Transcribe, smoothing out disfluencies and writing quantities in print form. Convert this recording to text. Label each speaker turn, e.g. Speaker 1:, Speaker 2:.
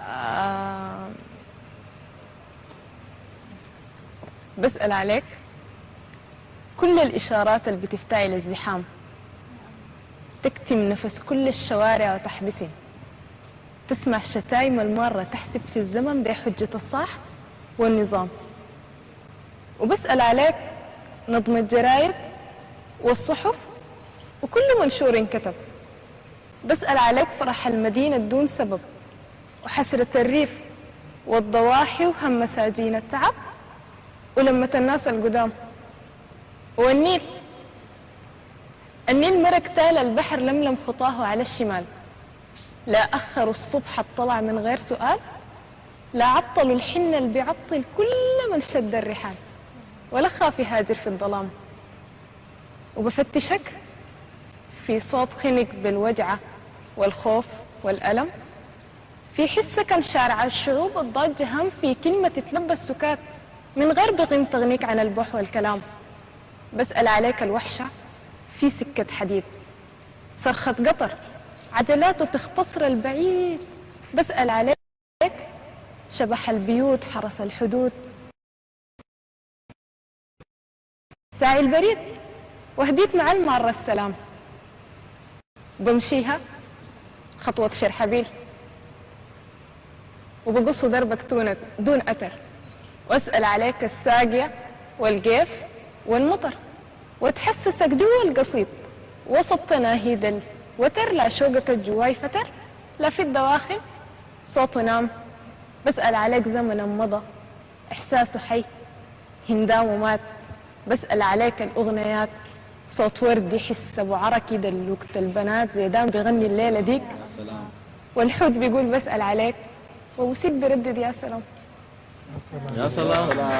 Speaker 1: آه بسأل عليك كل الإشارات اللي بتفتعل الزحام، تكتم نفس كل الشوارع وتحبسن، تسمع شتايم المارة تحسب في الزمن بحجة الصح والنظام. وبسأل عليك نظم الجرايد والصحف وكل منشور انكتب. بسأل عليك فرح المدينة بدون سبب، وحسرة الريف والضواحي وهم مساجين التعب ولمة الناس القدام. والنيل مرق تال البحر لملم خطاه على الشمال، لا أخروا الصبح الطلع من غير سؤال، لا عطلوا الحنة اللي بيعطل كل من شد الرحال، ولا خاف يهاجر في الظلام. وبفتشك في صوت خنق بالوجعة والخوف والألم، في حسة كان شارع الشعوب الضاجة هم في كلمة تتلبس سكات من غير بغم تغنيك عن البح والكلام. بسأل عليك الوحشة في سكة حديد، صرخة قطر عجلاته تختصر البعيد. بسأل عليك شبح البيوت حرس الحدود، ساعي البريد وهديت مع المارة السلام، بمشيها خطوة شرحبيل وبقص دربك دون أثر. واسأل عليك الساقية والقيف والمطر، وتحسسك جوا القصيد وسط تناهيد الوتر، لا شوقك الجواي فتر لا في الدواخل صوته نام. بسأل عليك زمن مضى إحساسه حي هندام ومات. بسأل عليك الأغنيات صوت ورد يحس أبو عركي دلوكة البنات زيدان بيغني الليلة ديك، والحوت بيقول بسأل عليك ووسيك بردد يا سلام.
Speaker 2: يا سلام.